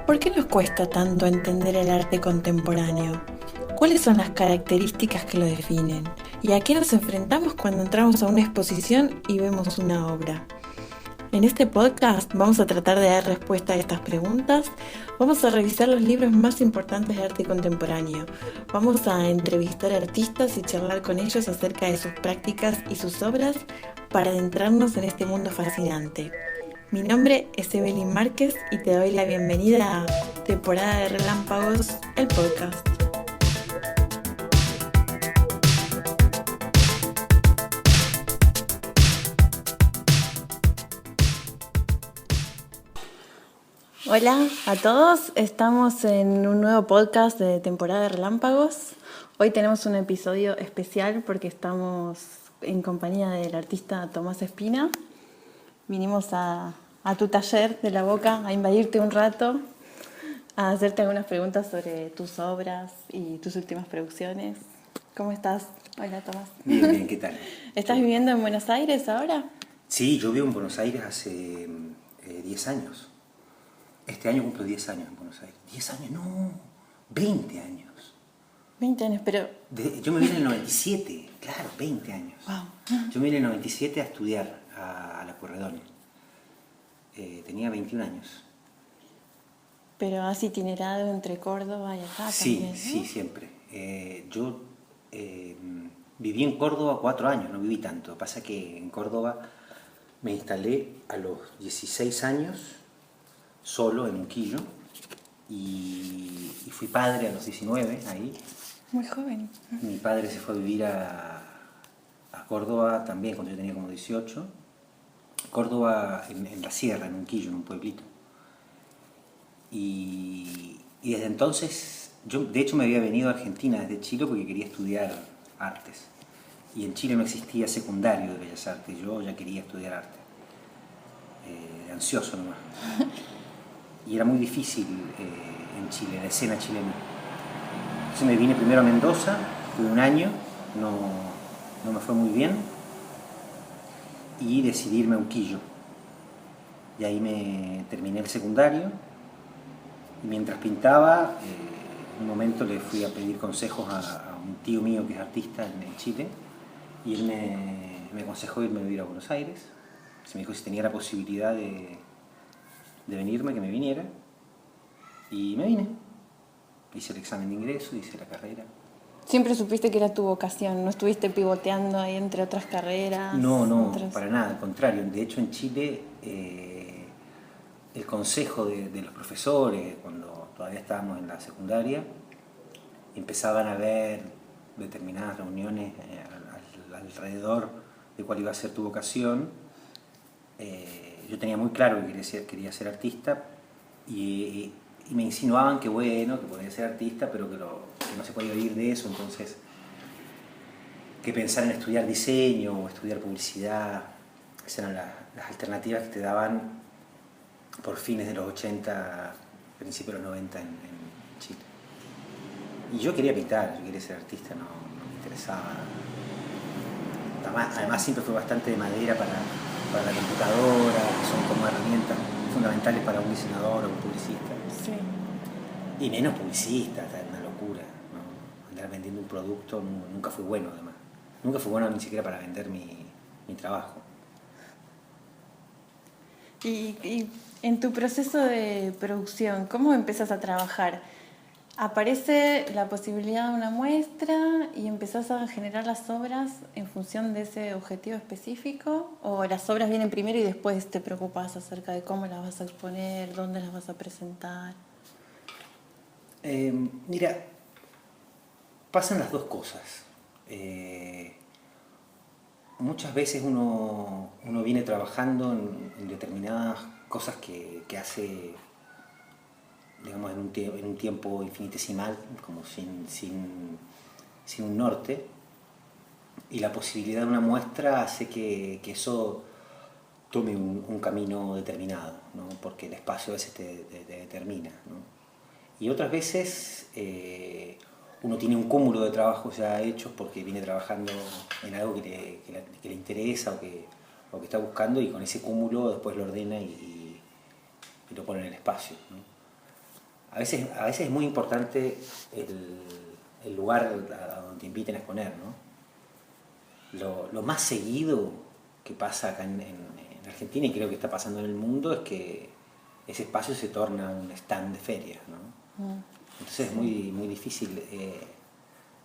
¿Por qué nos cuesta tanto entender el arte contemporáneo? ¿Cuáles son las características que lo definen? ¿Y a qué nos enfrentamos cuando entramos a una exposición y vemos una obra? En este podcast vamos a tratar de dar respuesta a estas preguntas. Vamos a revisar los libros más importantes de arte contemporáneo. Vamos a entrevistar artistas y charlar con ellos acerca de sus prácticas y sus obras para adentrarnos en este mundo fascinante. Mi nombre es Evelyn Márquez y te doy la bienvenida a Temporada de Relámpagos, el podcast. Hola a todos, estamos en un nuevo podcast de Temporada de Relámpagos. Hoy tenemos un episodio especial porque estamos en compañía del artista Tomás Espina. Vinimos a tu taller de la Boca a invadirte un rato, a hacerte algunas preguntas sobre tus obras y tus últimas producciones. ¿Cómo estás? Hola, Tomás. Bien, bien, ¿qué tal? ¿Estás viviendo en Buenos Aires ahora? Sí, yo vivo en Buenos Aires hace 10 años. Este año cumplo 10 años en Buenos Aires. 10 años, no, 20 años. 20 años, pero... Yo me vine en el 97, claro, 20 años. Wow. Yo me vine en el 97 a estudiar a la Pueyrredón. Tenía 21 años. Pero has itinerado entre Córdoba y acá Sí, también, ¿no? sí, siempre. Yo viví en Córdoba 4 años, no viví tanto. Lo que pasa es que en Córdoba me instalé a los 16 años, solo en Unquillo, y fui padre a los 19 ahí. Muy joven. Mi padre se fue a vivir a Córdoba también cuando yo tenía como 18. Córdoba en la sierra, en Unquillo, en un pueblito. Y desde entonces, yo de hecho me había venido a Argentina desde Chile porque quería estudiar artes. Y en Chile no existía secundario de Bellas Artes, yo ya quería estudiar arte. Ansioso nomás. Y era muy difícil en Chile, la escena chilena. Entonces me vine primero a Mendoza, fui un año, no me fue muy bien, y decidí irme a Unquillo. Y ahí me terminé el secundario, y mientras pintaba, en un momento le fui a pedir consejos a un tío mío que es artista en Chile, y él me aconsejó irme a vivir a Buenos Aires. Se me dijo si tenía la posibilidad de venirme, que me viniera, y me vine. Hice el examen de ingreso, hice la carrera. Siempre supiste que era tu vocación, no estuviste pivoteando ahí entre otras carreras. No, para nada, al contrario. De hecho, en Chile, el consejo de los profesores, cuando todavía estábamos en la secundaria, empezaban a haber determinadas reuniones alrededor de cuál iba a ser tu vocación. Yo tenía muy claro que quería ser artista y me insinuaban que bueno, que podía ser artista, pero que no se podía vivir de eso, entonces que pensar en estudiar diseño o estudiar publicidad. Esas eran las alternativas que te daban por fines de los 80, principios de los 90 en Chile. Y yo quería pintar, yo quería ser artista, no me interesaba. Además siempre fue bastante de madera para la computadora, que son como herramientas fundamentales para un diseñador o un publicista. Sí. Y menos publicista, es una locura, ¿no? Andar vendiendo un producto nunca fue bueno, además. Nunca fue bueno ni siquiera para vender mi trabajo. Y en tu proceso de producción, ¿cómo empezás a trabajar? ¿Aparece la posibilidad de una muestra y empezás a generar las obras en función de ese objetivo específico? ¿O las obras vienen primero y después te preocupas acerca de cómo las vas a exponer, dónde las vas a presentar? Mira, pasan las dos cosas. Muchas veces uno viene trabajando en determinadas cosas que hace, digamos, en un tiempo infinitesimal, como sin un norte, y la posibilidad de una muestra hace que eso tome un camino determinado, ¿no? Porque el espacio a veces te determina, ¿no? Y otras veces uno tiene un cúmulo de trabajos ya hechos porque viene trabajando en algo que le interesa o que está buscando, y con ese cúmulo después lo ordena y y lo pone en el espacio, ¿no? A veces es muy importante el lugar a donde te inviten a exponer, ¿no? Lo más seguido que pasa acá en Argentina, y creo que está pasando en el mundo, es que ese espacio se torna un stand de ferias, ¿no? Entonces es muy difícil.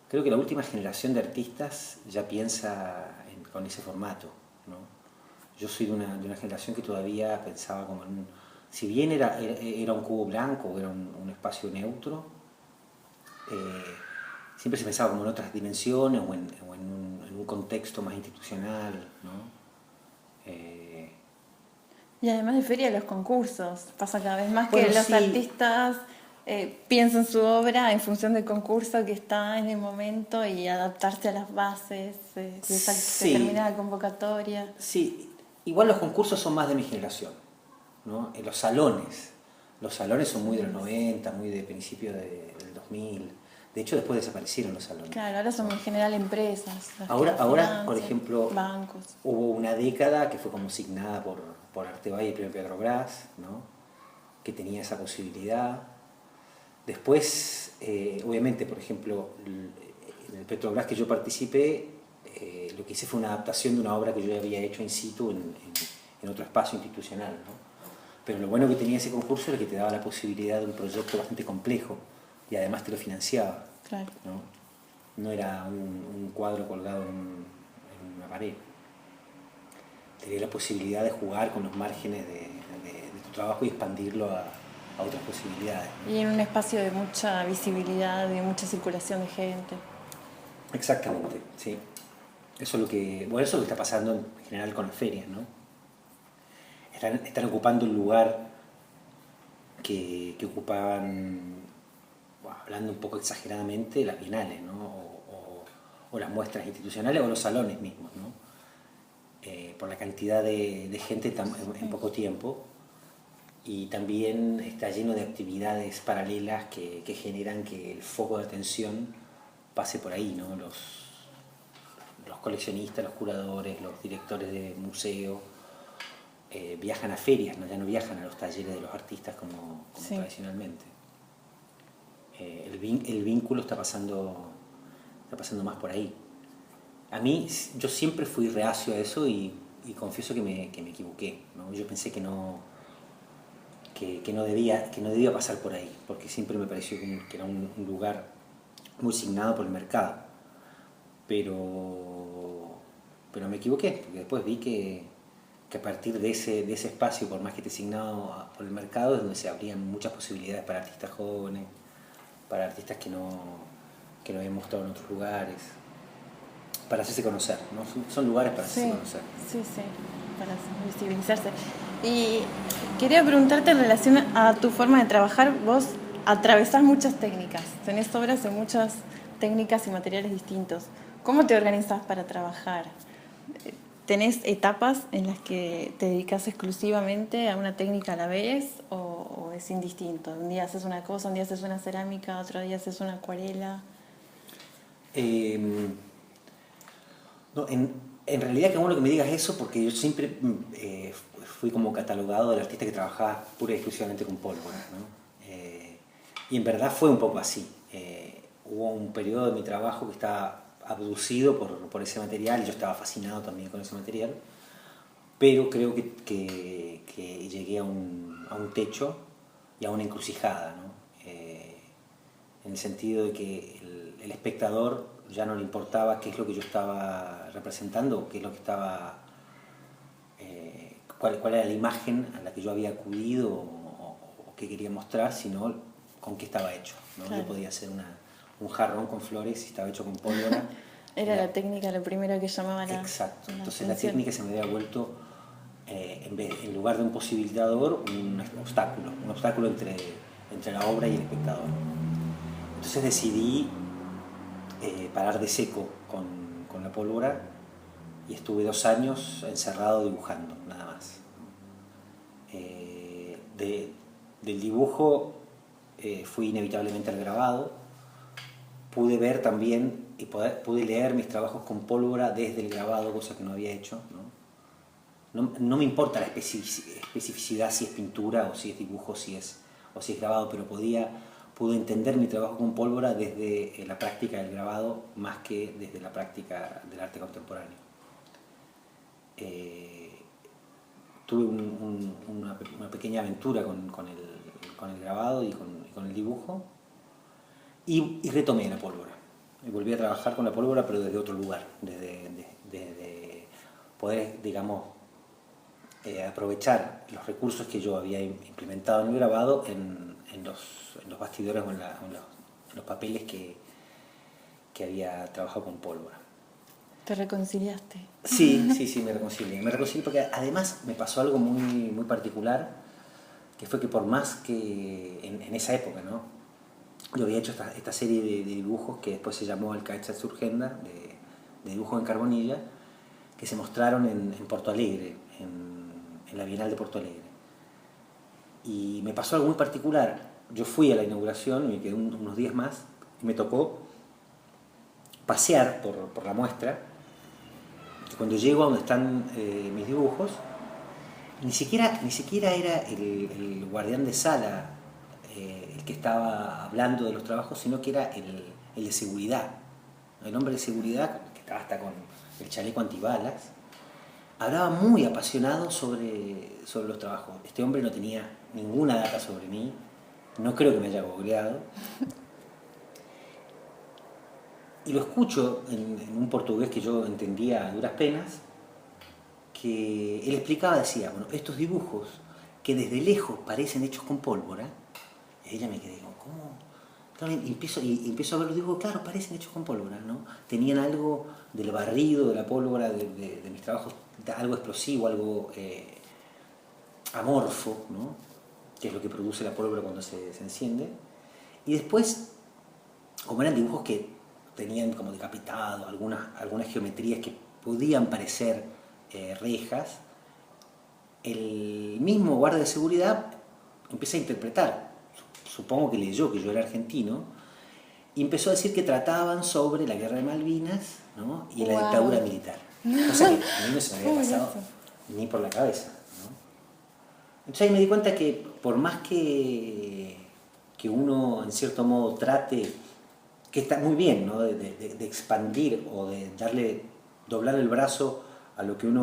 Creo que la última generación de artistas ya piensa con ese formato, ¿no? Yo soy de una generación que todavía pensaba como en si bien era un cubo blanco, era un espacio neutro, siempre se pensaba como en otras dimensiones o en un contexto más institucional, ¿no? Y además de feria, los concursos. Pasa cada vez más Bueno, que los sí. artistas piensan su obra en función del concurso que está en el momento y adaptarse a las bases de esa Sí. determinada convocatoria. Sí, igual los concursos son más de mi generación, ¿no? Los salones son muy de los 90, muy de principios del 2000. De hecho, después desaparecieron los salones. Claro, ahora son en general empresas. las que Ahora, financian, por ejemplo, bancos. hubo una década que fue como signada por Artebay y Pedro Gras, ¿no? Que tenía esa posibilidad. Después, obviamente, por ejemplo, en el Petrobras que yo participé, lo que hice fue una adaptación de una obra que yo había hecho in situ en otro espacio institucional, ¿no? Pero lo bueno que tenía ese concurso era que te daba la posibilidad de un proyecto bastante complejo y además te lo financiaba, Claro. ¿no? No era un cuadro colgado en una pared. Tenías la posibilidad de jugar con los márgenes de tu trabajo y expandirlo a otras posibilidades, ¿no? Y en un espacio de mucha visibilidad, de mucha circulación de gente. Exactamente, sí. Eso es lo que está pasando en general con las ferias, ¿no? Están ocupando el lugar que ocupaban, bueno, hablando un poco exageradamente, las bienales, ¿no? O las muestras institucionales o los salones mismos, ¿no? Por la cantidad de gente en poco tiempo, y también está lleno de actividades paralelas que generan que el foco de atención pase por ahí, ¿no? Los coleccionistas, los curadores, los directores de museo viajan a ferias, ¿no? Ya no viajan a los talleres de los artistas como Sí. tradicionalmente. El vínculo está pasando más por ahí. A mí, yo siempre fui reacio a eso y confieso que me equivoqué, ¿no? Yo pensé que no debía pasar por ahí, porque siempre me pareció que era un lugar muy signado por el mercado. Pero me equivoqué, porque después vi que a partir de ese espacio, por más que esté signado por el mercado, es donde se abrían muchas posibilidades para artistas jóvenes, para artistas que no habían mostrado en otros lugares, para hacerse conocer, ¿no? Son lugares para hacerse conocer. Sí, para visibilizarse. Y quería preguntarte en relación a tu forma de trabajar. Vos atravesás muchas técnicas, tenés obras en muchas técnicas y materiales distintos. ¿Cómo te organizás para trabajar? ¿Tenés etapas en las que te dedicas exclusivamente a una técnica a la vez o es indistinto? Un día haces una cosa, un día haces una cerámica, otro día haces una acuarela. No, en realidad, qué bueno que me digas eso, porque yo siempre fui como catalogado del artista que trabajaba pura y exclusivamente con pólvora, ¿no? Y en verdad fue un poco así. Hubo un periodo de mi trabajo que estaba abducido por ese material, y yo estaba fascinado también con ese material, pero creo que llegué a un techo y a una encrucijada, ¿no? En el sentido de que el espectador ya no le importaba qué es lo que yo estaba representando, qué es lo que estaba, cuál era la imagen a la que yo había acudido o qué quería mostrar, sino con qué estaba hecho, ¿no? Claro. Yo podía hacer un jarrón con flores y estaba hecho con pólvora. Era la técnica lo primero que llamaba la Exacto. Entonces atención. la técnica se me había vuelto, en lugar de un posibilitador, un obstáculo entre la obra y el espectador. Entonces decidí parar de seco con la pólvora y estuve 2 años encerrado dibujando, nada más. Del dibujo fui inevitablemente al grabado. Pude ver también y pude leer mis trabajos con pólvora desde el grabado, cosa que no había hecho, ¿no? no me importa la especificidad, si es pintura o si es dibujo, o si es grabado, pero pude entender mi trabajo con pólvora desde la práctica del grabado más que desde la práctica del arte contemporáneo. Tuve una pequeña aventura con el grabado y con el dibujo, y retomé la pólvora. Y volví a trabajar con la pólvora, pero desde otro lugar, desde poder, digamos, aprovechar los recursos que yo había implementado en el grabado en los bastidores o en los papeles que había trabajado con pólvora. ¿Te reconciliaste? Sí, me reconcilié. Me reconcilié porque además me pasó algo muy, muy particular, que fue que por más que en esa época, ¿no? Yo había hecho esta serie de dibujos que después se llamó Alcaechas Surgenda, de dibujos en carbonilla, que se mostraron en Porto Alegre, en la Bienal de Porto Alegre. Y me pasó algo muy particular. Yo fui a la inauguración y me quedé unos días más, y me tocó pasear por la muestra. Y cuando llego a donde están mis dibujos, ni siquiera era el guardián de sala el que estaba hablando de los trabajos, sino que era el de seguridad. El hombre de seguridad, que estaba hasta con el chaleco antibalas, hablaba muy apasionado sobre los trabajos. Este hombre no tenía ninguna data sobre mí, no creo que me haya googleado. Y lo escucho en un portugués que yo entendía a duras penas, que él explicaba, decía, bueno, estos dibujos que desde lejos parecen hechos con pólvora, y ella me quedé, ¿cómo? Claro, y empiezo a ver los dibujos, claro, parecen hechos con pólvora, ¿no? Tenían algo del barrido, de la pólvora, de mis trabajos, algo explosivo, algo amorfo, ¿no? Que es lo que produce la pólvora cuando se enciende. Y después, como eran dibujos que tenían como decapitado, algunas geometrías que podían parecer rejas, el mismo guardia de seguridad empieza a interpretar, supongo que leyó que yo era argentino, y empezó a decir que trataban sobre la guerra de Malvinas, ¿no? Y la dictadura militar. Cosa que a mí no se me había pasado ni por la cabeza, ¿no? Entonces ahí me di cuenta que por más que uno en cierto modo trate, que está muy bien, ¿no? de expandir o de doblar el brazo a lo que en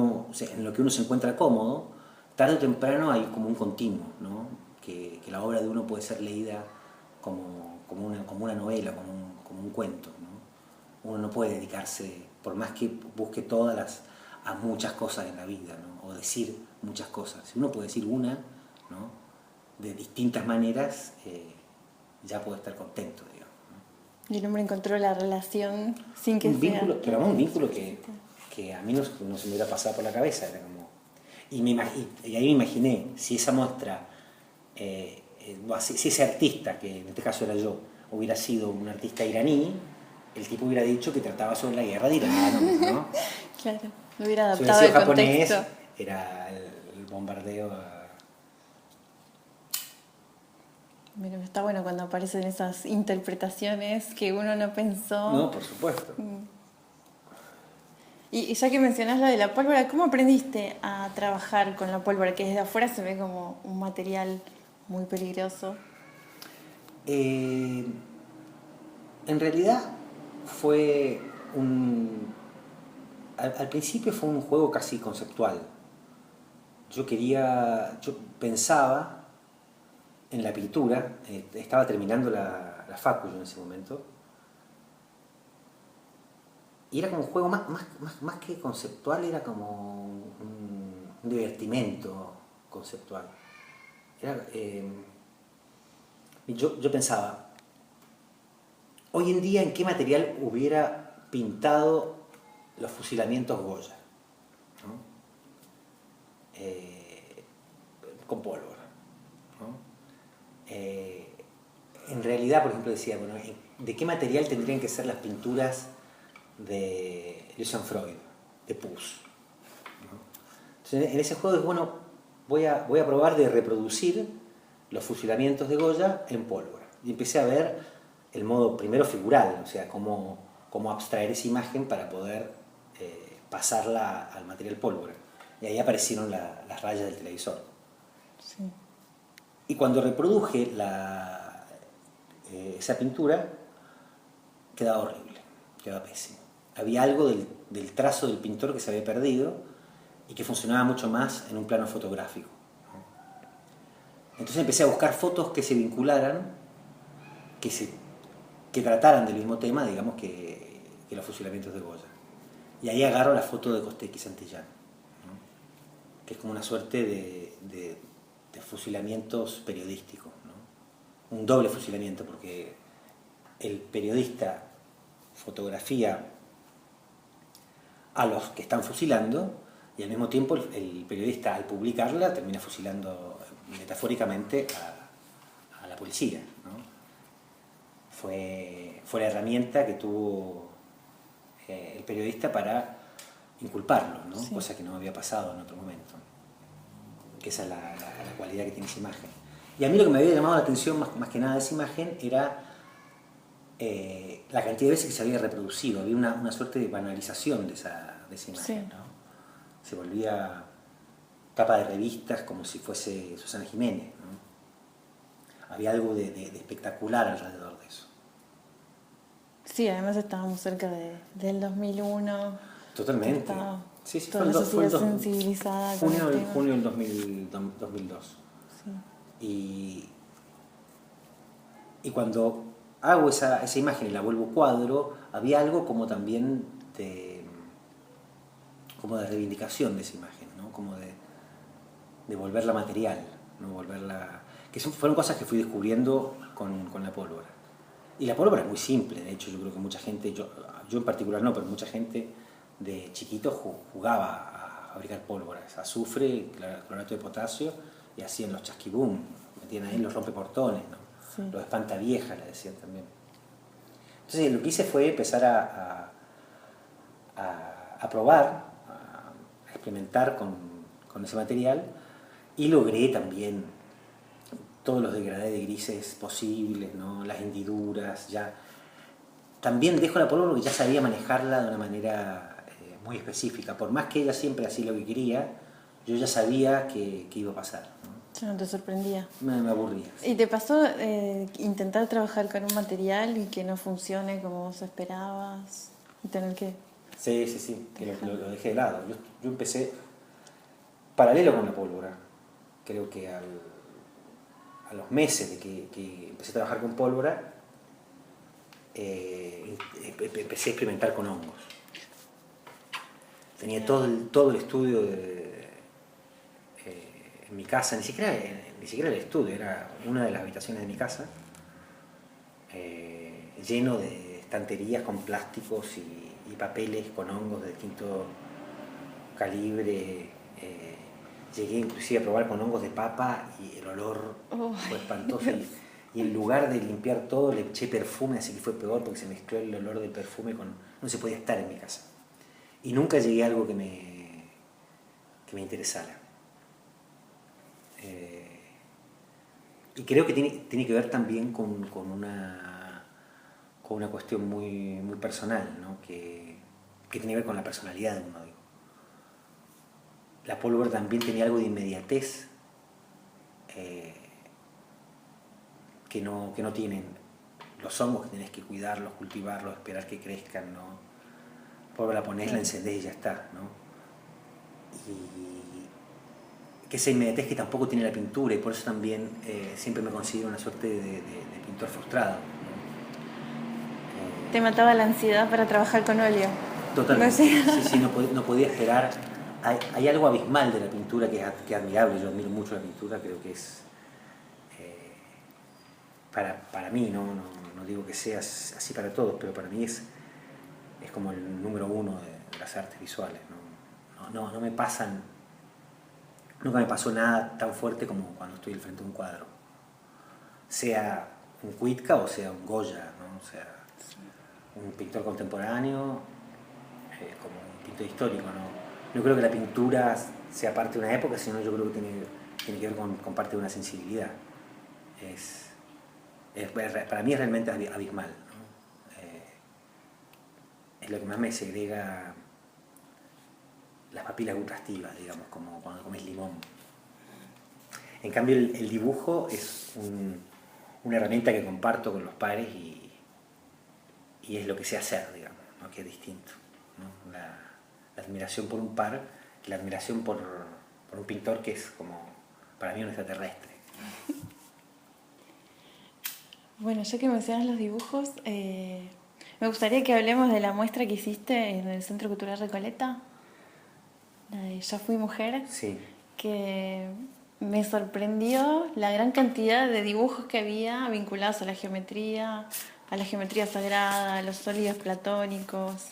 lo que uno se encuentra cómodo, tarde o temprano hay como un continuo, ¿no? Que la obra de uno puede ser leída como una novela, como un cuento, ¿no? Uno no puede dedicarse, por más que busque a muchas cosas en la vida, ¿no? O decir muchas cosas. Si uno puede decir una, ¿no? De distintas maneras, ya puede estar contento, digamos, ¿no? Y el hombre encontró la relación sin que un sea... vínculo, pero un vínculo que a mí no se me hubiera pasado por la cabeza. Era como, y ahí me imaginé, si esa muestra, si ese artista, que en este caso era yo, hubiera sido un artista iraní, el tipo hubiera dicho que trataba sobre la guerra de Irán, ¿no? Claro, lo hubiera Si adaptado hubiera al sido japonés, contexto. era el bombardeo Pero está bueno cuando aparecen esas interpretaciones que uno no pensó. No, por supuesto. Y ya que mencionás lo de la pólvora, ¿cómo aprendiste a trabajar con la pólvora? Que desde afuera se ve como un material muy peligroso. En realidad fue al principio fue un juego casi conceptual. Yo pensaba en la pintura, estaba terminando la facu yo en ese momento, y era como un juego más que conceptual, era como un divertimento conceptual. Yo pensaba, hoy en día, ¿en qué material hubiera pintado los fusilamientos Goya? ¿No? Con pólvora, ¿no? En realidad, por ejemplo, decía, bueno, ¿de qué material tendrían que ser las pinturas de Lucian Freud, de Puss? ¿No? Entonces, en ese juego es, bueno, voy a probar de reproducir los fusilamientos de Goya en pólvora. Y empecé a ver el modo primero figural, o sea, cómo abstraer esa imagen para poder pasarla al material pólvora. y ahí aparecieron las rayas del televisor. Sí. Y cuando reproduje esa pintura, quedaba horrible, quedaba pésimo. Había algo del trazo del pintor que se había perdido y que funcionaba mucho más en un plano fotográfico. Entonces empecé a buscar fotos que se vincularan, que trataran del mismo tema, digamos, que los fusilamientos de Goya. Y ahí agarro la foto de Costecchi Santillán, ¿no? Que es como una suerte de fusilamientos periodísticos, ¿no? Un doble fusilamiento, porque el periodista fotografía a los que están fusilando y al mismo tiempo el periodista, al publicarla, termina fusilando metafóricamente a la policía, ¿no? Fue la herramienta que tuvo el periodista para inculparlo, ¿no? Sí. Cosa que no había pasado en otro momento. Que esa es la cualidad que tiene esa imagen. Y a mí lo que me había llamado la atención más que nada de esa imagen era la cantidad de veces que se había reproducido. Había una suerte de banalización de esa imagen, sí, ¿no? Se volvía tapa de revistas como si fuese Susana Jiménez, ¿no? Había algo de espectacular alrededor de eso. Sí, además estábamos cerca del 2001. Totalmente. Sí, toda la sociedad sensibilizada. Junio del 2002. Sí. Y cuando hago esa imagen y la vuelvo cuadro, había algo como también de reivindicación de esa imagen, ¿no? Como de volverla material, ¿no? Que fueron cosas que fui descubriendo con la pólvora. Y la pólvora es muy simple, de hecho yo creo que mucha gente, yo en particular no, pero mucha gente de chiquito jugaba a fabricar pólvoras, azufre, clorato de potasio, y hacían los chasquibum, metían ahí los rompeportones, ¿no? Sí. Los espantaviejas, le decían también. Entonces lo que hice fue empezar a probar, a experimentar con ese material, y logré también todos los degradés de grises posibles, ¿no? Las hendiduras, ya. También dejo la pólvora porque ya sabía manejarla de una manera muy específica. Por más que ella siempre hacía lo que quería, yo ya sabía que iba a pasar, ¿no? Ya no te sorprendía. Me aburría. Sí. ¿Y te pasó intentar trabajar con un material y que no funcione como vos esperabas? ¿Y tener que...? Sí, que lo dejé de lado. Yo empecé paralelo con la pólvora. Creo que a los meses de que empecé a trabajar con pólvora, empecé a experimentar con hongos. Tenía todo el estudio en mi casa, ni siquiera el estudio, era una de las habitaciones de mi casa, lleno de estanterías con plásticos y papeles con hongos de distinto calibre. Llegué inclusive a probar con hongos de papa y el olor fue espantoso. Y en lugar de limpiar todo, le eché perfume, así que fue peor porque se mezcló el olor del perfume con... No se podía estar en mi casa. Y nunca llegué a algo que me interesara. Y creo que tiene que ver también con una cuestión muy, muy personal, ¿no? que tiene que ver con la personalidad de uno. La pólvora también tenía algo de inmediatez que no tienen los hongos, que tenés que cuidarlos, cultivarlos, esperar que crezcan, ¿no? La pólvora la ponés, la encendés y ya está, ¿no? Y que esa inmediatez que tampoco tiene la pintura, y por eso también siempre me considero una suerte de pintor frustrado, ¿no? ¿Te mataba la ansiedad para trabajar con óleo? Totalmente. Sí, no podía esperar. Hay algo abismal de la pintura que es admirable. Yo admiro mucho la pintura, creo que es para mí, no digo que sea así para todos, pero para mí es como el número uno de las artes visuales, ¿no? No me pasan, nunca me pasó nada tan fuerte como cuando estoy al frente de un cuadro, sea un Cuitca o sea un Goya, ¿no? O sea un pintor contemporáneo como un pintor histórico, ¿no? No creo que la pintura sea parte de una época, sino yo creo que tiene que ver con parte de una sensibilidad. Para mí es realmente abismal, ¿no? Es lo que más me segrega las papilas gustativas, digamos, como cuando comes limón. En cambio, el dibujo es una herramienta que comparto con los pares y es lo que sé hacer, digamos, ¿no? Que es distinto, ¿no? La admiración por un par, la admiración por un pintor que es como, para mí, un extraterrestre. Bueno, ya que mencionas los dibujos, me gustaría que hablemos de la muestra que hiciste en el Centro Cultural Recoleta, la de Ya fui mujer, Sí. que me sorprendió la gran cantidad de dibujos que había vinculados a la geometría sagrada, a los sólidos platónicos.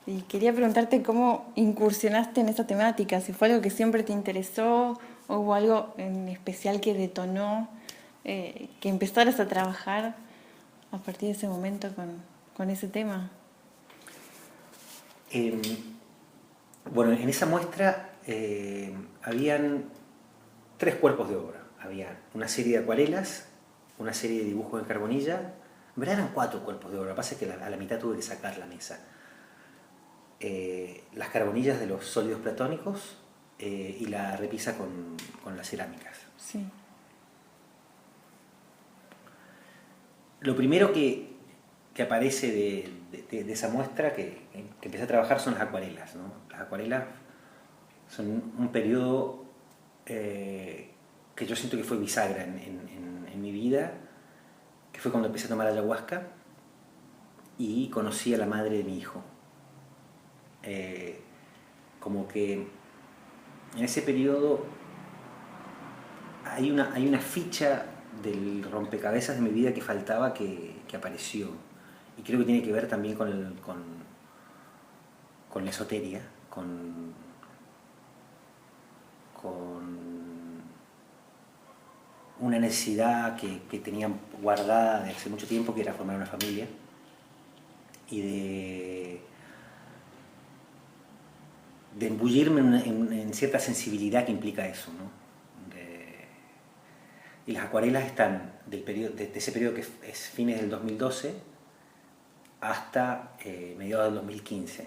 Y quería preguntarte cómo incursionaste en esa temática, si fue algo que siempre te interesó o hubo algo en especial que detonó que empezaras a trabajar a partir de ese momento con ese tema. Bueno, en esa muestra habían 3 cuerpos de obra. Había una serie de acuarelas, una serie de dibujos en carbonilla. En verdad eran 4 cuerpos de obra, lo que pasa es que a la mitad tuve que sacar la mesa. Las carbonillas de los sólidos platónicos y la repisa con las cerámicas. Sí. Lo primero que aparece de esa muestra que empecé a trabajar son las acuarelas, ¿no? Las acuarelas son un periodo que yo siento que fue bisagra en mi vida, que fue cuando empecé a tomar ayahuasca y conocí a la madre de mi hijo. Como que en ese periodo hay una ficha del rompecabezas de mi vida que faltaba que apareció, y creo que tiene que ver también con la esoteria, con una necesidad que tenía guardada de hace mucho tiempo, que era formar una familia y de embullirme en cierta sensibilidad que implica eso, ¿no? Y las acuarelas están de ese periodo que es fines del 2012 hasta mediados del 2015.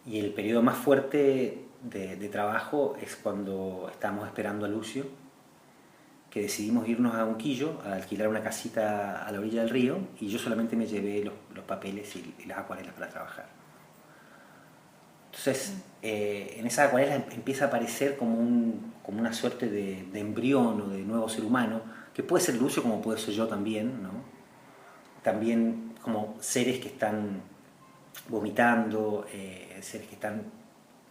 Y el periodo más fuerte de trabajo es cuando estábamos esperando a Lucio, que decidimos irnos a Unquillo a alquilar una casita a la orilla del río, y yo solamente me llevé los papeles y las acuarelas para trabajar. Entonces, en esas acuarelas empieza a aparecer como una suerte de embrión o de nuevo ser humano, que puede ser Lucio como puede ser yo también, ¿no? También como seres que están vomitando, seres que están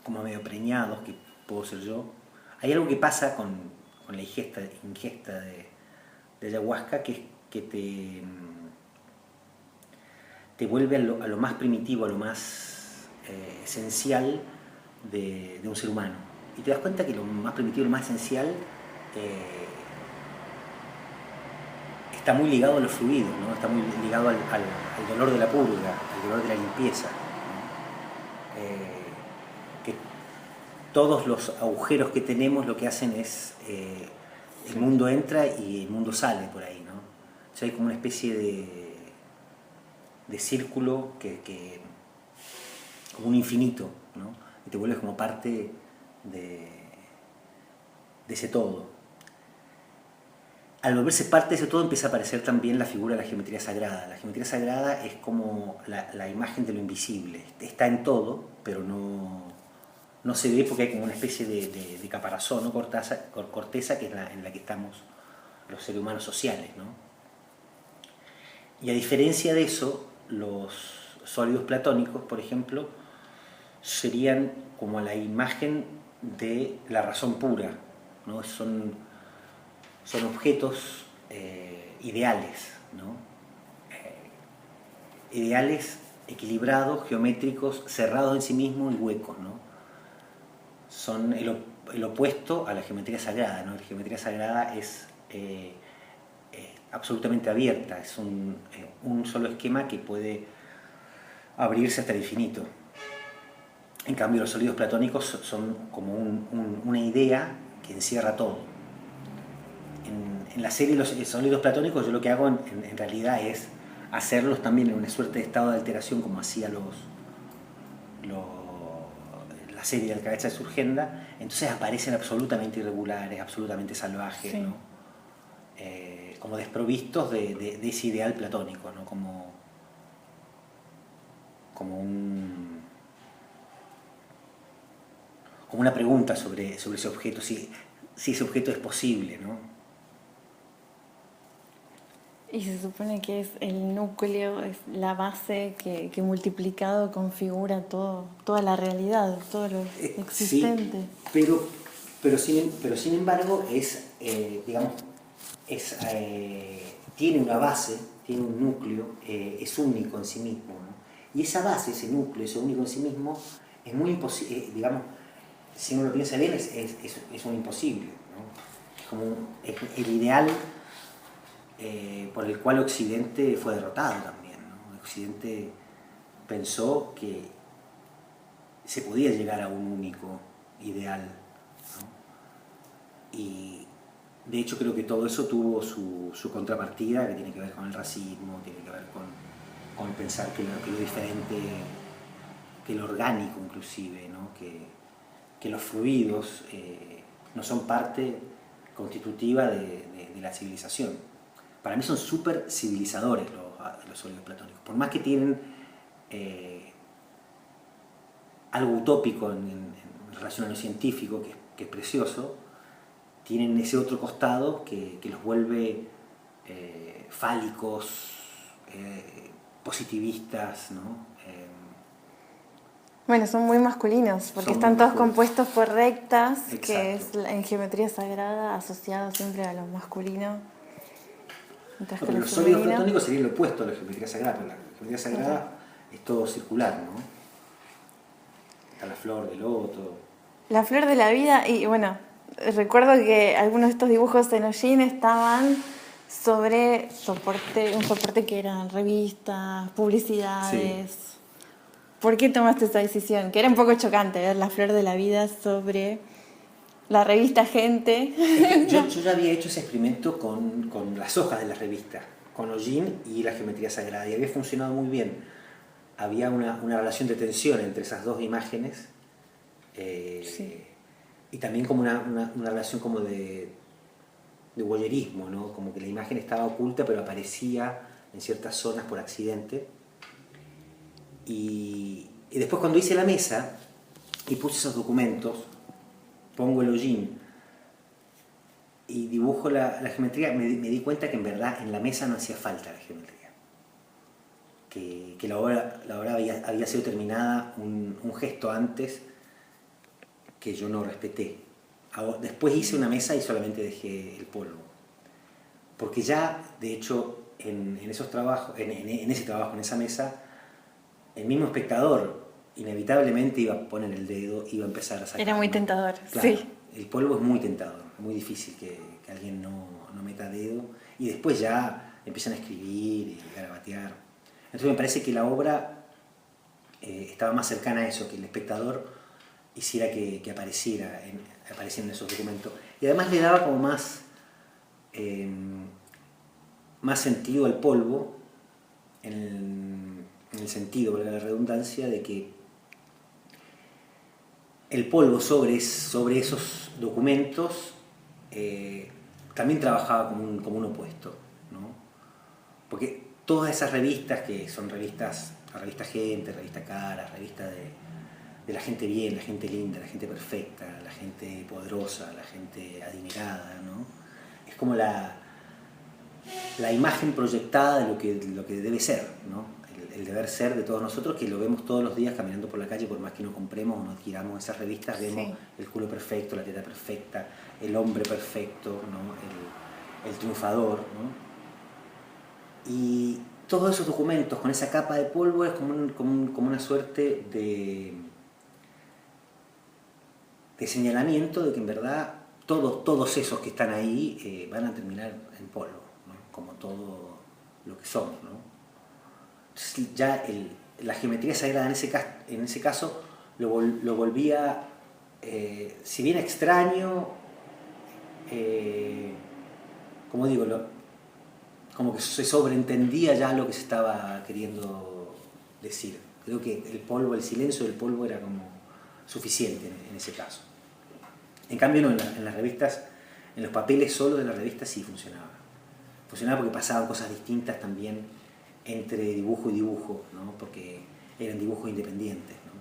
como medio preñados, que puedo ser yo. Hay algo que pasa con la ingesta de ayahuasca que te vuelve a lo más primitivo, a lo más esencial de un ser humano. Y te das cuenta que lo más primitivo, lo más esencial, está muy ligado a los fluidos, ¿no? Está muy ligado al dolor de la purga, al dolor de la limpieza, ¿no? Que todos los agujeros que tenemos lo que hacen es el mundo entra y el mundo sale por ahí, ¿no? O sea, hay como una especie de círculo como un infinito, ¿no? Y te vuelves como parte de ese todo. Al volverse parte de ese todo empieza a aparecer también la figura de la geometría sagrada. La geometría sagrada es como la imagen de lo invisible. Está en todo, pero no se ve porque hay como una especie de caparazón, ¿no? Corteza que es en la que estamos los seres humanos sociales, ¿no? Y a diferencia de eso, los sólidos platónicos, por ejemplo, serían como la imagen de la razón pura, ¿no? Son objetos ideales, ¿no? Ideales equilibrados, geométricos, cerrados en sí mismos y huecos, ¿no? Son el opuesto a la geometría sagrada, ¿no? La geometría sagrada es absolutamente abierta, es un solo esquema que puede abrirse hasta el infinito. En cambio, los sólidos platónicos son como una idea que encierra todo. En la serie Los sólidos platónicos, yo lo que hago en realidad es hacerlos también en una suerte de estado de alteración, como hacía las la serie de la cabeza de Surgenda, entonces aparecen absolutamente irregulares, absolutamente salvajes, Sí. ¿no? Como desprovistos de ese ideal platónico, ¿no? Como una pregunta sobre ese objeto, si ese objeto es posible, ¿no? Y se supone que es el núcleo, es la base que multiplicado configura toda la realidad, todo lo existente. Sí, pero sin embargo digamos, tiene una base, tiene un núcleo, es único en sí mismo, ¿no? Y esa base, ese núcleo, ese único en sí mismo, es muy imposible, digamos, si uno lo piensa bien, es un imposible, ¿no? Es como el ideal por el cual Occidente fue derrotado también, ¿no? Occidente pensó que se podía llegar a un único ideal, ¿no? Y de hecho creo que todo eso tuvo su contrapartida, que tiene que ver con el racismo, tiene que ver con pensar que lo diferente, que lo orgánico inclusive, ¿no? que los fluidos no son parte constitutiva de la civilización. Para mí son súper civilizadores los sólidos platónicos, por más que tienen algo utópico en relación a lo científico, que es precioso, tienen ese otro costado que los vuelve fálicos, positivistas, ¿no? Bueno, son muy masculinos, porque Son están muy todos masculinos. compuestos por rectas, Exacto. que es en geometría sagrada asociado siempre a lo masculino. Mientras que Pero lo los sólidos femenino- platónicos sería lo opuesto a la geometría sagrada, porque la geometría sagrada es todo circular, ¿no? Está la flor de loto. La flor de la vida, y bueno, recuerdo que algunos de estos dibujos en Ojin estaban sobre un soporte que eran revistas, publicidades. Sí. ¿Por qué tomaste esa decisión? Que era un poco chocante ver la flor de la vida sobre la revista Gente. Yo ya había hecho ese experimento con las hojas de la revista, con Ojin y la geometría sagrada, y había funcionado muy bien. Había una relación de tensión entre esas dos imágenes, Sí. y también como una relación como de voyerismo, ¿no? Como que la imagen estaba oculta pero aparecía en ciertas zonas por accidente. Y después cuando hice la mesa y puse esos documentos, pongo el Ojin y dibujo la geometría, me di cuenta que en verdad en la mesa no hacía falta la geometría. Que la obra había sido terminada un gesto antes que yo no respeté. Después hice una mesa y solamente dejé el polvo. Porque ya, de hecho, en esos trabajos, en ese trabajo, en esa mesa, el mismo espectador inevitablemente iba a poner el dedo, iba a empezar a sacar. Era muy tentador, Claro, sí. el polvo es muy tentador, es muy difícil que alguien no meta dedo, y después ya empiezan a escribir y garabatear. Entonces me parece que la obra estaba más cercana a eso, que el espectador hiciera que apareciera en esos documentos. Y además le daba como más sentido al polvo, en el sentido, valga la redundancia, de que el polvo sobre esos documentos también trabajaba como un opuesto, ¿no? Porque todas esas revistas, que son revistas, la revista Gente, revista Cara, revista de la gente bien, la gente linda, la gente perfecta, la gente poderosa, la gente adinerada, ¿no? Es como la imagen proyectada de lo que debe ser, ¿no? El deber ser de todos nosotros, que lo vemos todos los días caminando por la calle, por más que no compremos o no adquiramos esas revistas, vemos Sí. el culo perfecto, la teta perfecta, el hombre perfecto, ¿no? El triunfador, ¿no? Y todos esos documentos con esa capa de polvo es como una suerte de señalamiento de que en verdad todos esos que están ahí van a terminar en polvo, ¿no? Como todo lo que somos, ¿no? Entonces ya la geometría sagrada en ese caso lo volvía, si bien extraño, como digo, como que se sobreentendía ya lo que se estaba queriendo decir. Creo que el silencio del polvo era como suficiente en ese caso. En cambio, no, en las revistas, en los papeles solo de la revista sí funcionaba. Funcionaba porque pasaban cosas distintas también entre dibujo y dibujo, ¿no? Porque eran dibujos independientes, ¿no?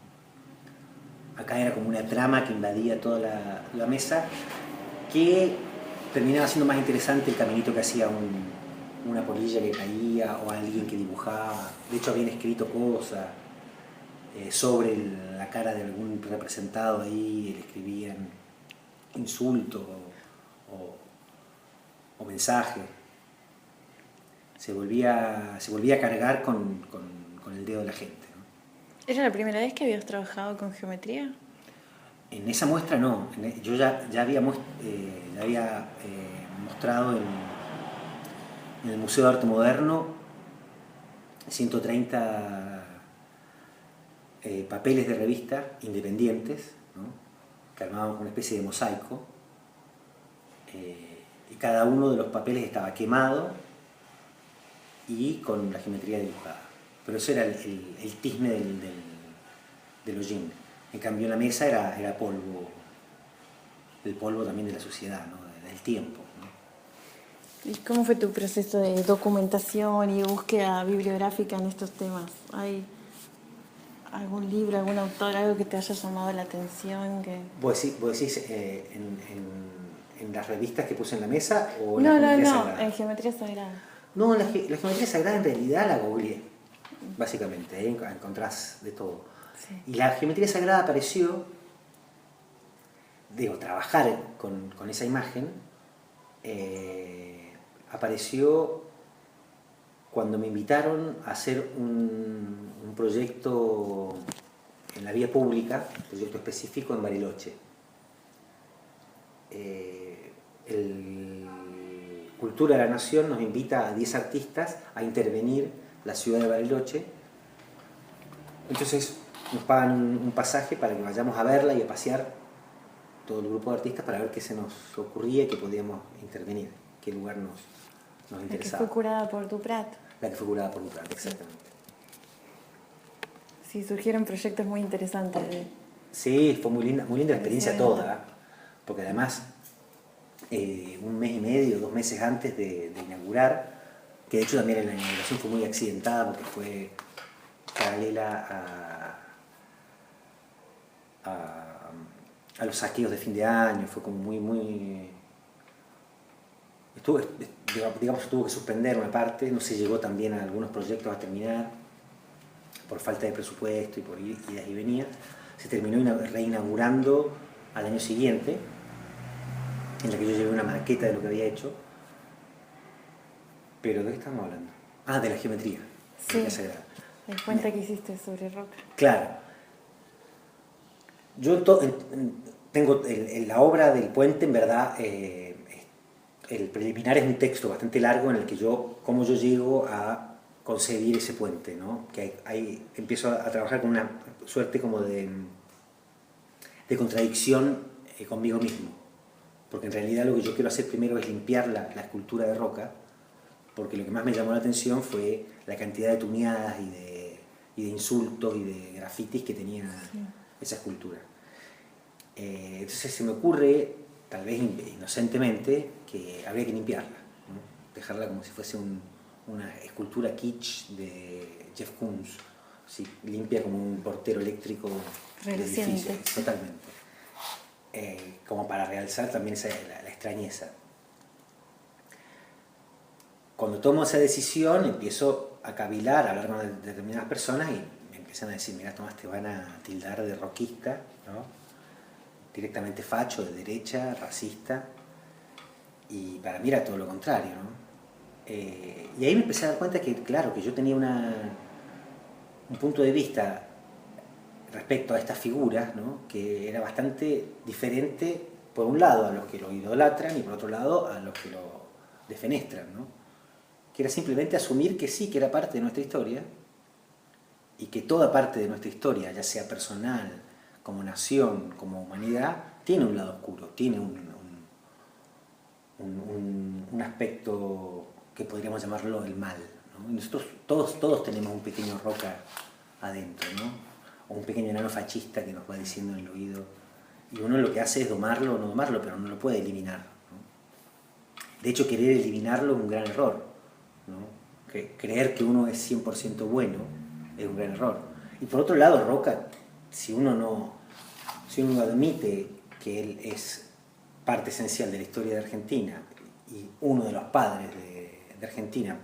Acá era como una trama que invadía toda la mesa, que terminaba siendo más interesante el caminito que hacía una polilla que caía o alguien que dibujaba. De hecho, habían escrito cosas sobre la cara de algún representado ahí, le escribían insultos o mensajes. Se volvía a cargar con el dedo de la gente, ¿no? ¿Era la primera vez que habías trabajado con geometría? En esa muestra no. Yo ya había mostrado en el Museo de Arte Moderno 130 papeles de revista independientes, ¿no? Que armaban una especie de mosaico, y cada uno de los papeles estaba quemado y con la geometría dibujada. Pero eso era el tizne del hollín. En cambio, la mesa era polvo, el polvo también de la sociedad, ¿no? Del tiempo, ¿no? ¿Y cómo fue tu proceso de documentación y búsqueda bibliográfica en estos temas? ¿Hay algún libro, algún autor, algo que te haya llamado la atención? ¿Vos decís en las revistas que puse en la mesa o en No, la geometría sagrada? en geometría sagrada. No, la geometría sagrada en realidad la googleé, básicamente, ahí encontrás de todo. Sí. Y la geometría sagrada apareció, trabajar con esa imagen, apareció cuando me invitaron a hacer un proyecto en la vía pública, un proyecto específico en Bariloche. Cultura de la Nación nos invita a 10 artistas a intervenir la ciudad de Bariloche. Entonces nos pagan un pasaje para que vayamos a verla y a pasear todo el grupo de artistas para ver qué se nos ocurría y qué podíamos intervenir, qué lugar nos interesaba. La que fue curada por Duprat. La que fue curada por Duprat, exactamente. Sí, surgieron proyectos muy interesantes. Sí, fue muy linda la experiencia toda, porque además un mes y medio, 2 meses antes de inaugurar, que de hecho también la inauguración fue muy accidentada porque fue paralela a los saqueos de fin de año, fue como tuvo que suspender una parte, no se llegó también a algunos proyectos a terminar por falta de presupuesto y por idas y venidas. Se terminó reinaugurando al año siguiente, en la que yo llevé una maqueta de lo que había hecho. Pero ¿de qué estamos hablando? Ah, de la geometría. Sí, el puente que hiciste sobre roca. Claro. Yo tengo la obra del puente, en verdad, el preliminar es un texto bastante largo en el que cómo yo llego a concebir ese puente, ¿no? Que ahí empiezo a trabajar con una suerte como de contradicción conmigo mismo. Porque en realidad lo que yo quiero hacer primero es limpiar la escultura de roca, porque lo que más me llamó la atención fue la cantidad de tuneadas y de insultos y de grafitis que tenía esa escultura. Entonces se me ocurre, tal vez inocentemente, que habría que limpiarla, ¿no? Dejarla como si fuese una escultura kitsch de Jeff Koons, ¿sí? Limpia como un portero eléctrico del edificio, totalmente. Como para realzar también la extrañeza. Cuando tomo esa decisión empiezo a cavilar, a hablar con determinadas personas y me empiezan a decir, mira Tomás, te van a tildar de rockista, ¿no? Directamente facho, de derecha, racista, y para mí era todo lo contrario, ¿no? Y ahí me empecé a dar cuenta que, claro, que yo tenía un punto de vista respecto a estas figuras, ¿no? Que era bastante diferente, por un lado, a los que lo idolatran y por otro lado, a los que lo defenestran, ¿no? Que era simplemente asumir que sí, que era parte de nuestra historia y que toda parte de nuestra historia, ya sea personal, como nación, como humanidad, tiene un lado oscuro, tiene un aspecto que podríamos llamarlo el mal, ¿no? Y nosotros todos tenemos un pequeño roca adentro, ¿no? o un pequeño enano fascista que nos va diciendo en el oído. Y uno lo que hace es domarlo o no domarlo, pero no lo puede eliminar, ¿no? De hecho, querer eliminarlo es un gran error, ¿no? Creer que uno es 100% bueno es un gran error. Y por otro lado, Roca, si uno no admite que él es parte esencial de la historia de Argentina y uno de los padres de Argentina,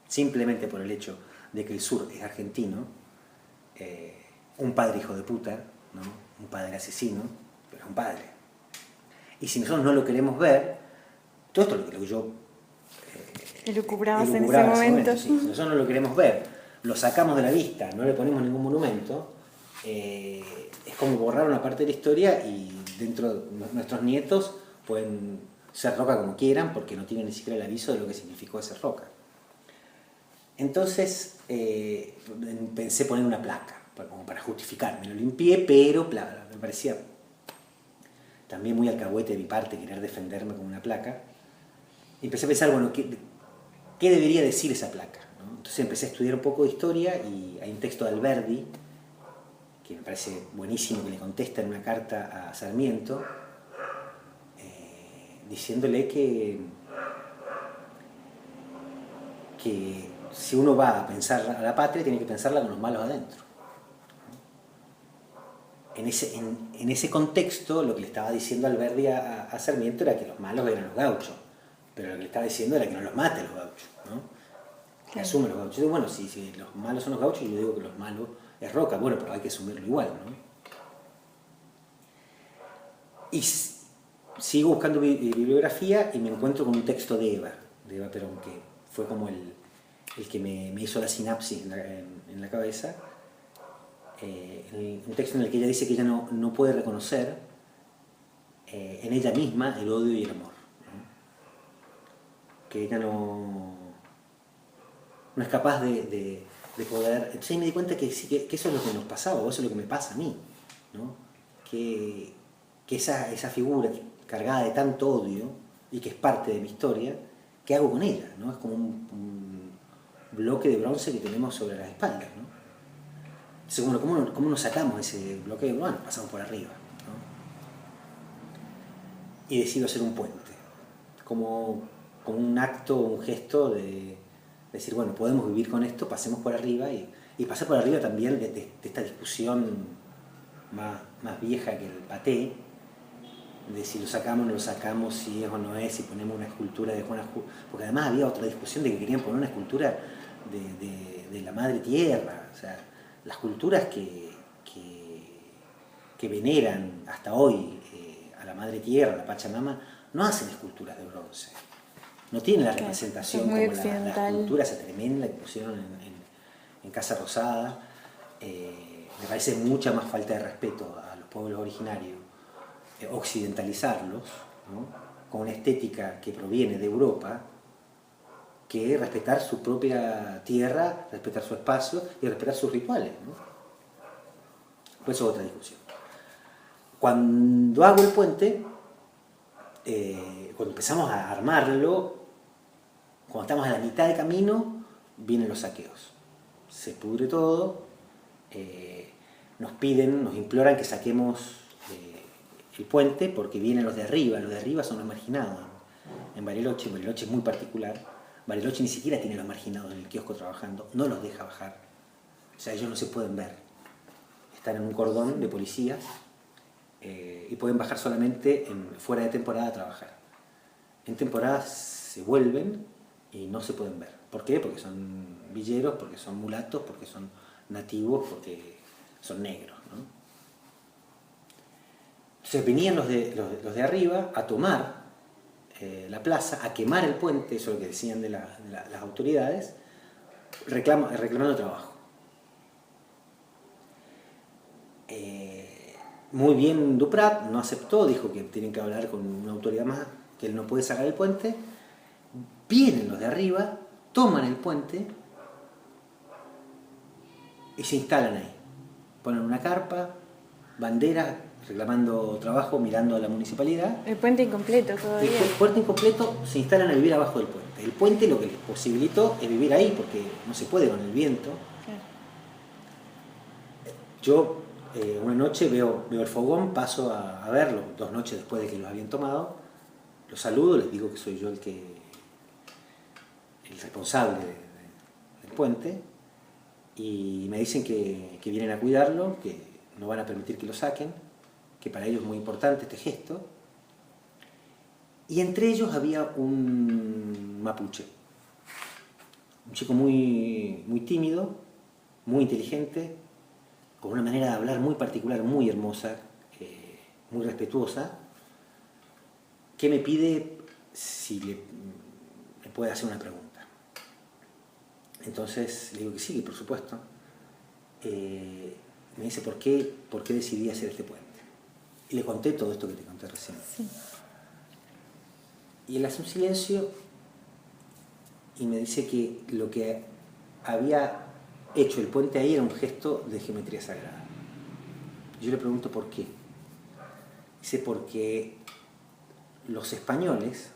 simplemente por el hecho de que el sur es argentino, un padre hijo de puta, ¿no? Un padre asesino, pero es un padre. Y si nosotros no lo queremos ver, todo esto es lo que yo elucubrabas en ese momento. Sí. Si nosotros no lo queremos ver, lo sacamos de la vista, no le ponemos ningún monumento, es como borrar una parte de la historia y dentro de nuestros nietos pueden ser Roca como quieran porque no tienen ni siquiera el aviso de lo que significó ser Roca. Entonces pensé poner una placa, como para justificar, me lo limpié, pero me parecía también muy alcahuete de mi parte querer defenderme con una placa. Y empecé a pensar, bueno, ¿qué debería decir esa placa? ¿No? Entonces empecé a estudiar un poco de historia y hay un texto de Alberdi, que me parece buenísimo, que le contesta en una carta a Sarmiento, diciéndole que si uno va a pensar a la patria, tiene que pensarla con los malos adentro. En ese contexto, lo que le estaba diciendo Alberdi a Sarmiento era que los malos eran los gauchos, pero lo que le estaba diciendo era que no los mate los gauchos, ¿no? Que claro. asume los gauchos. Yo digo, bueno, si los malos son los gauchos, yo digo que los malos es Roca, bueno, pero hay que asumirlo igual, ¿no? Y sigo buscando bibliografía y me encuentro con un texto de Eva Perón, que fue como el que me hizo la sinapsis en la cabeza. Un texto en el que ella dice que ella no puede reconocer en ella misma el odio y el amor, ¿no? Que ella no es capaz de poder. Entonces me di cuenta que eso es lo que nos pasaba, o eso es lo que me pasa a mí, ¿no? Que esa figura cargada de tanto odio y que es parte de mi historia, ¿qué hago con ella? ¿No? Es como un bloque de bronce que tenemos sobre las espaldas, ¿no? Entonces, ¿cómo nos sacamos ese bloqueo? Bueno, pasamos por arriba, ¿no? Y decido hacer un puente, como un acto, un gesto de decir, bueno, podemos vivir con esto, pasemos por arriba y pasar por arriba también de esta discusión más vieja que el paté, de si lo sacamos o no lo sacamos, si es o no es, si ponemos una escultura de Juana Justo, porque además había otra discusión de que querían poner una escultura de la madre tierra, o sea, las culturas que veneran hasta hoy a la madre tierra, a la Pachamama, no hacen esculturas de bronce, no tienen la representación como la escultura esa tremenda que pusieron en Casa Rosada. Me parece mucha más falta de respeto a los pueblos originarios occidentalizarlos, ¿no? Con una estética que proviene de Europa, que respetar su propia tierra, respetar su espacio y respetar sus rituales, ¿no? Pues eso es otra discusión. Cuando hago el puente, cuando empezamos a armarlo, cuando estamos a la mitad de camino, vienen los saqueos. Se pudre todo, nos imploran que saquemos el puente porque vienen los de arriba son los marginados. En Bariloche es muy particular. Bariloche ni siquiera tiene a los marginados en el kiosco trabajando, no los deja bajar. O sea, ellos no se pueden ver. Están en un cordón de policías y pueden bajar solamente fuera de temporada a trabajar. En temporada se vuelven y no se pueden ver. ¿Por qué? Porque son villeros, porque son mulatos, porque son nativos, porque son negros, ¿no? Entonces venían los de arriba a tomar la plaza, a quemar el puente, eso es lo que decían de las autoridades, reclamando trabajo. Muy bien Duprat, no aceptó, dijo que tienen que hablar con una autoridad más, que él no puede sacar el puente. Vienen los de arriba, toman el puente y se instalan ahí. Ponen una carpa, banderas, reclamando trabajo, mirando a la municipalidad. El puente incompleto todavía. El puente incompleto, se instalan a vivir abajo del puente. El puente lo que les posibilitó es vivir ahí porque no se puede con el viento. Yo una noche veo el fogón, paso a verlo, 2 noches después de que los habían tomado, los saludo, les digo que soy yo el responsable del puente, y me dicen que vienen a cuidarlo, que no van a permitir que lo saquen, que para ellos es muy importante este gesto. Y entre ellos había un mapuche, un chico muy, muy tímido, muy inteligente, con una manera de hablar muy particular, muy hermosa, muy respetuosa, que me pide si le puede hacer una pregunta. Entonces le digo que sí, por supuesto. Me dice por qué decidí hacer este puente. Y le conté todo esto que te conté recién. Sí. Y él hace un silencio y me dice que lo que había hecho el puente ahí era un gesto de geometría sagrada. Yo le pregunto por qué. Dice porque los españoles,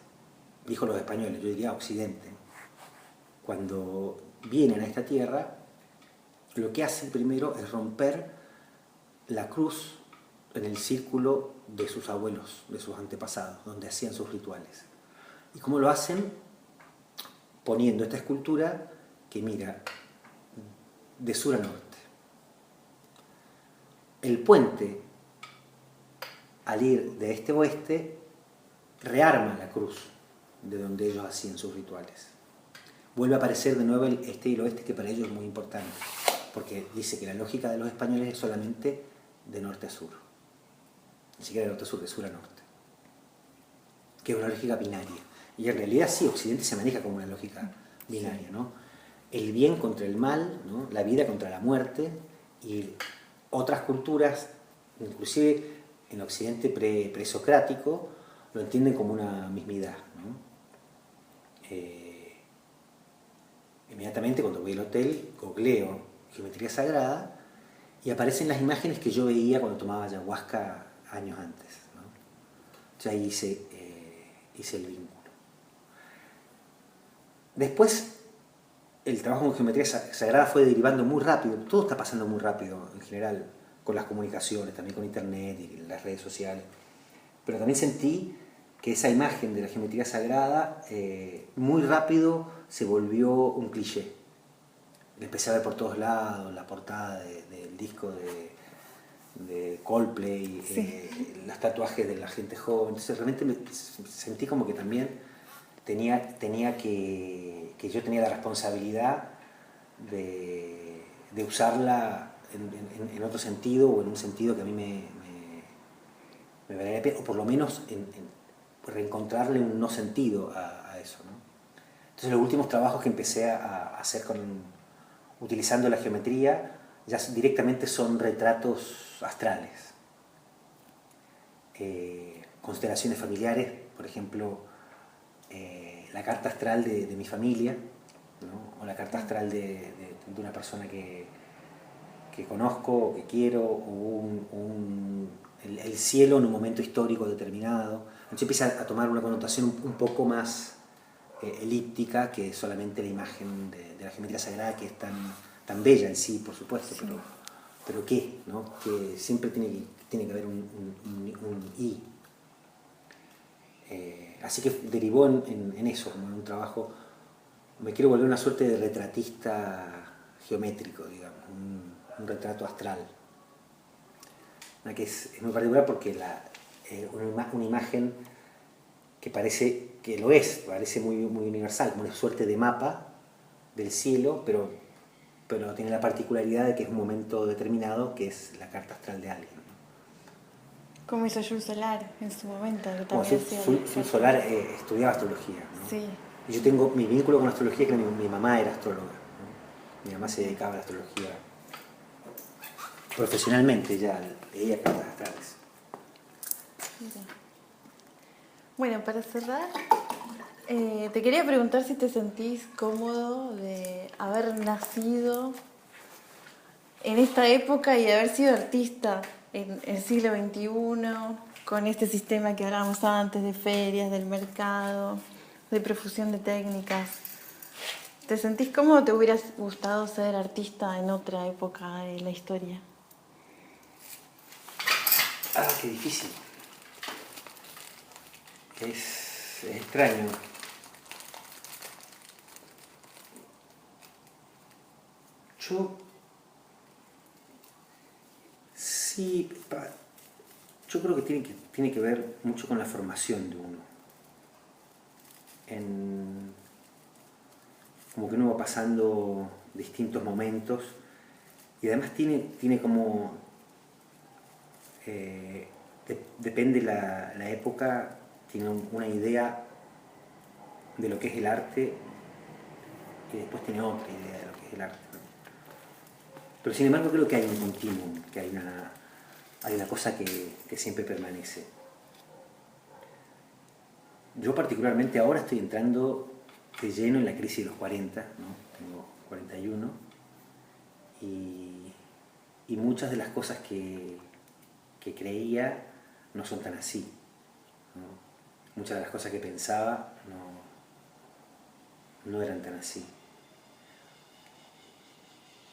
dijo los españoles, yo diría Occidente, cuando vienen a esta tierra, lo que hacen primero es romper la cruz en el círculo de sus abuelos, de sus antepasados, donde hacían sus rituales. ¿Y cómo lo hacen? Poniendo esta escultura que mira de sur a norte. El puente, al ir de este a oeste, rearma la cruz de donde ellos hacían sus rituales. Vuelve a aparecer de nuevo el este y el oeste, que para ellos es muy importante, porque dice que la lógica de los españoles es solamente de norte a sur, ni siquiera de norte a sur, de sur a norte, que es una lógica binaria. Y en realidad sí, Occidente se maneja como una lógica binaria, ¿no? El bien contra el mal, ¿no? La vida contra la muerte, y otras culturas, inclusive en Occidente presocrático, lo entienden como una mismidad, ¿no? Inmediatamente cuando voy al hotel, googleo geometría sagrada y aparecen las imágenes que yo veía cuando tomaba ayahuasca años antes, ¿no? Entonces ahí hice el vínculo. Después, el trabajo con geometría sagrada fue derivando muy rápido. Todo está pasando muy rápido en general, con las comunicaciones, también con internet y las redes sociales. Pero también sentí que esa imagen de la geometría sagrada muy rápido se volvió un cliché. La empecé a ver por todos lados, la portada del disco de Coldplay, sí. Los tatuajes de la gente joven. Entonces realmente me sentí como que también yo tenía la responsabilidad de usarla en otro sentido, o en un sentido que a mí me valiera la pena, o por lo menos reencontrarle un no sentido a eso, ¿no? Entonces los últimos trabajos que empecé a hacer utilizando la geometría ya directamente son retratos astrales, constelaciones familiares, por ejemplo, la carta astral de mi familia, ¿no? O la carta astral de una persona que conozco o que quiero, o el cielo en un momento histórico determinado. Entonces empieza a tomar una connotación un poco más elíptica que solamente la imagen de la geometría sagrada, que es tan bella en sí, por supuesto, sí. pero ¿qué? ¿No? Que siempre tiene que haber un I. Así que derivó en eso, como en un trabajo. Me quiero volver una suerte de retratista geométrico, digamos, un retrato astral. Que es muy particular porque una imagen que parece muy, muy universal, como una suerte de mapa del cielo, pero tiene la particularidad de que es un momento determinado, que es la carta astral de alguien, ¿no? Como hizo Jules Solar en su momento. Jules Solar estudiaba astrología, ¿no? Sí. Y yo tengo mi vínculo con la astrología, que mi mamá era astróloga, ¿no? Mi mamá se dedicaba a la astrología profesionalmente, ya leía cartas astrales. Bueno, para cerrar, te quería preguntar si te sentís cómodo de haber nacido en esta época y de haber sido artista en el siglo XXI, con este sistema que hablábamos antes de ferias, del mercado, de profusión de técnicas. ¿Te sentís cómodo o te hubieras gustado ser artista en otra época de la historia? qué difícil. Es extraño. Yo sí, yo creo que tiene que ver mucho con la formación de uno. Como que uno va pasando distintos momentos y además tiene como, depende la época, tiene una idea de lo que es el arte y después tiene otra idea de lo que es el arte, ¿no? Pero sin embargo creo que hay un continuum, que hay una cosa que siempre permanece. Yo particularmente ahora estoy entrando de lleno en la crisis de los 40, ¿no? Tengo 41 y muchas de las cosas que creía no son tan así, ¿no? Muchas de las cosas que pensaba no eran tan así.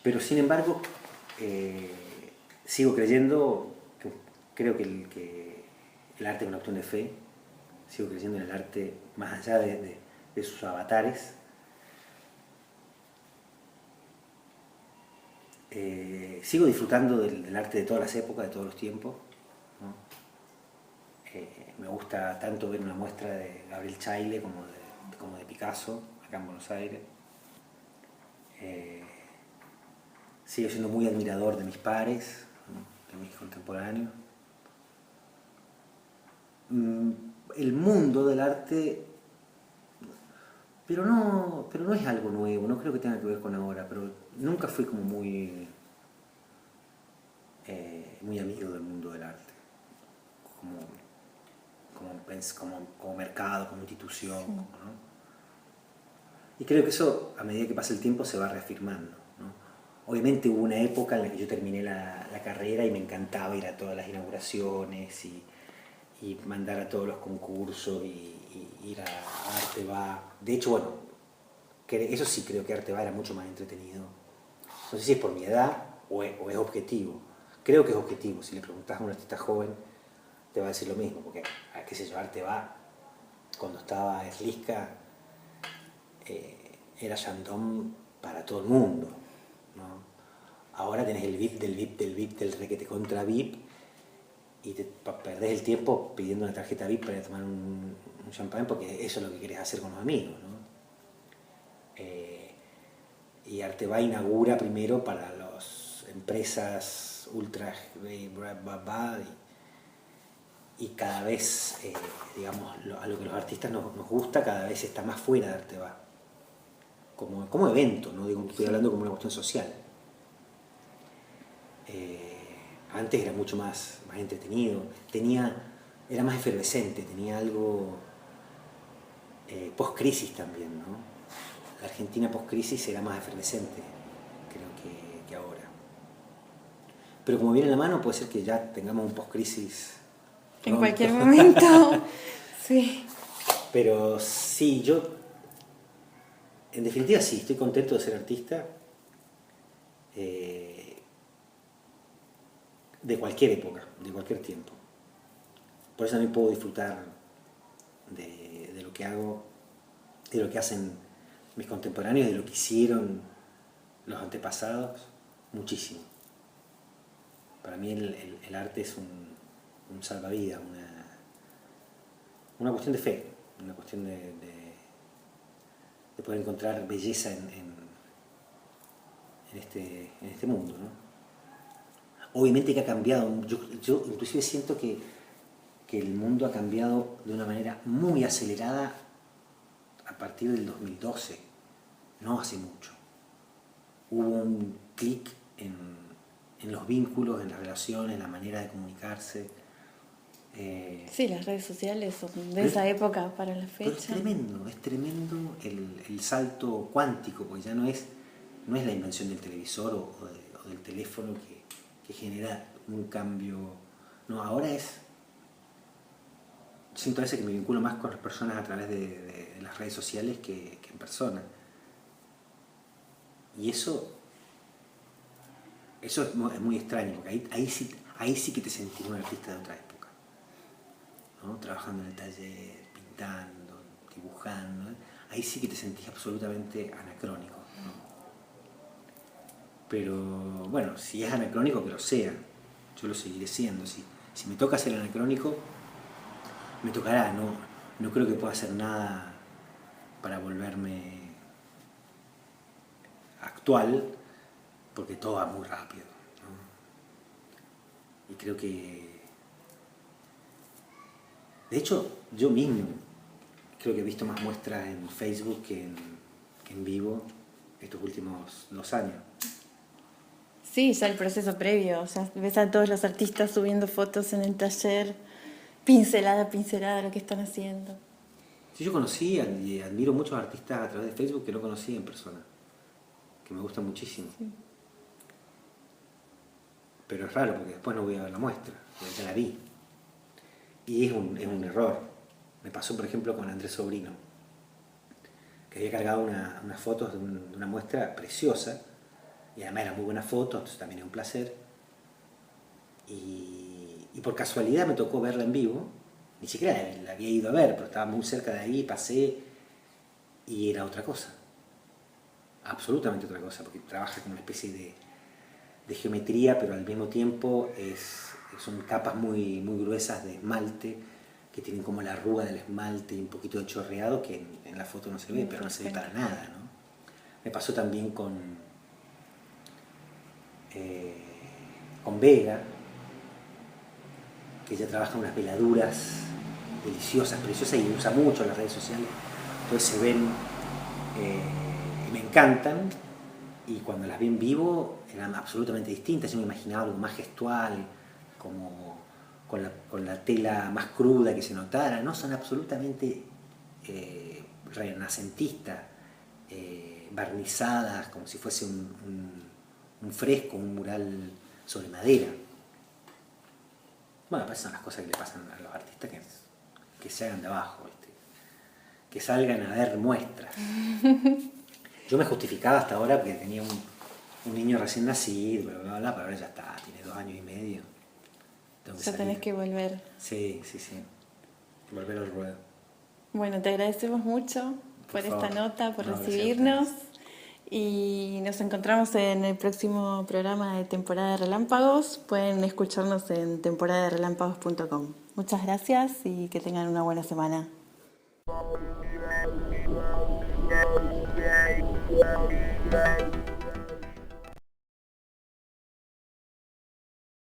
Pero sin embargo, sigo creyendo, creo que el arte es una cuestión de fe, sigo creyendo en el arte más allá de sus avatares. Sigo disfrutando del arte de todas las épocas, de todos los tiempos, ¿no? Me gusta tanto ver una muestra de Gabriel Chaille como de Picasso, acá en Buenos Aires. Sigo siendo muy admirador de mis pares, ¿no? De mis contemporáneos. El mundo del arte, pero no es algo nuevo, no creo que tenga que ver con ahora, pero nunca fui como muy amigo del mundo del arte, como mercado, como institución, sí. ¿No? Y creo que eso, a medida que pasa el tiempo, se va reafirmando, ¿no? Obviamente hubo una época en la que yo terminé la carrera y me encantaba ir a todas las inauguraciones y mandar a todos los concursos y ir a Arte Va. De hecho, bueno, eso sí creo que Arte Va era mucho más entretenido. No sé si es por mi edad o es objetivo. Creo que es objetivo. Si le preguntas a un artista joven, te va a decir lo mismo, porque, qué sé yo, Arte Va, cuando estaba Erlisca, era Chandon para todo el mundo, ¿no? Ahora tenés el VIP del requete contra VIP y te perdés el tiempo pidiendo una tarjeta VIP para ir a tomar un champán porque eso es lo que querés hacer con los amigos, ¿no? Y Arte Va inaugura primero para las empresas ultra y cada vez, digamos, a lo que los artistas nos gusta, cada vez está más fuera de Arte Va. Como evento, no digo, estoy hablando como una cuestión social. Antes era mucho más entretenido, era más efervescente, tenía algo post-crisis también, ¿no? La Argentina post-crisis era más efervescente, creo que ahora. Pero como viene en la mano, puede ser que ya tengamos un post-crisis en cualquier momento. Sí. Pero sí, yo, en definitiva sí, estoy contento de ser artista. De cualquier época, de cualquier tiempo. Por eso también puedo disfrutar de lo que hago, de lo que hacen mis contemporáneos, de lo que hicieron los antepasados, muchísimo. Para mí el arte es un salvavidas, una cuestión de fe, una cuestión de poder encontrar belleza en este mundo, ¿no? Obviamente que ha cambiado, yo inclusive siento que el mundo ha cambiado de una manera muy acelerada a partir del 2012, no hace mucho. Hubo un clic en los vínculos, en las relaciones, en la manera de comunicarse. Sí, las redes sociales son de esa época para la fecha. Pero es tremendo el salto cuántico, porque ya no es la invención del televisor o del teléfono que genera un cambio. No, ahora siento a veces que me vinculo más con las personas a través de las redes sociales que en persona. Y eso es muy extraño, porque ahí sí que te sentís un artista de otra época, ¿no? Trabajando en el taller, pintando, dibujando, ahí sí que te sentís absolutamente anacrónico, ¿no? Pero bueno, si es anacrónico, que lo sea, yo lo seguiré siendo. Si me toca ser anacrónico, me tocará, no creo que pueda hacer nada para volverme actual, porque todo va muy rápido, ¿no? Y creo que, de hecho, yo mismo creo que he visto más muestras en Facebook que en vivo estos últimos 2 años. Sí, ya el proceso previo, ya ves a todos los artistas subiendo fotos en el taller, pincelada a pincelada lo que están haciendo. Sí, yo conocí y admiro muchos artistas a través de Facebook que no conocí en persona, que me gustan muchísimo. Sí. Pero es raro porque después no voy a ver la muestra, porque ya la vi. Y es un error. Me pasó, por ejemplo, con Andrés Sobrino, que había cargado unas fotos de una muestra preciosa, y además eran muy buenas fotos, entonces también era un placer. Y por casualidad me tocó verla en vivo, ni siquiera la había ido a ver, pero estaba muy cerca de ahí, pasé, y era otra cosa, absolutamente otra cosa, porque trabaja con una especie de geometría, pero al mismo tiempo son capas muy, muy gruesas de esmalte, que tienen como la arruga del esmalte y un poquito de chorreado, que en la foto no se ve, pero no se ve para nada, ¿no? Me pasó también con Vega, que ella trabaja unas veladuras deliciosas, preciosas, y usa mucho las redes sociales, entonces se ven y me encantan, y cuando las vi en vivo eran absolutamente distintas. Yo me imaginaba algo más gestual, como con la tela más cruda que se notara, no, son absolutamente renacentistas, barnizadas, como si fuese un fresco, un mural sobre madera. Bueno, esas son las cosas que le pasan a los artistas, que se hagan de abajo, ¿viste? Que salgan a ver muestras. Yo me justificaba hasta ahora porque tenía un niño recién nacido, bla, bla, bla, pero ahora ya está, tiene 2 años y medio. Ya tenés que volver. Sí. Volver al ruedo. Bueno, te agradecemos mucho por esta nota, por recibirnos. Y nos encontramos en el próximo programa de Temporada de Relámpagos. Pueden escucharnos en temporadaderelámpagos.com. Muchas gracias y que tengan una buena semana. Yeah.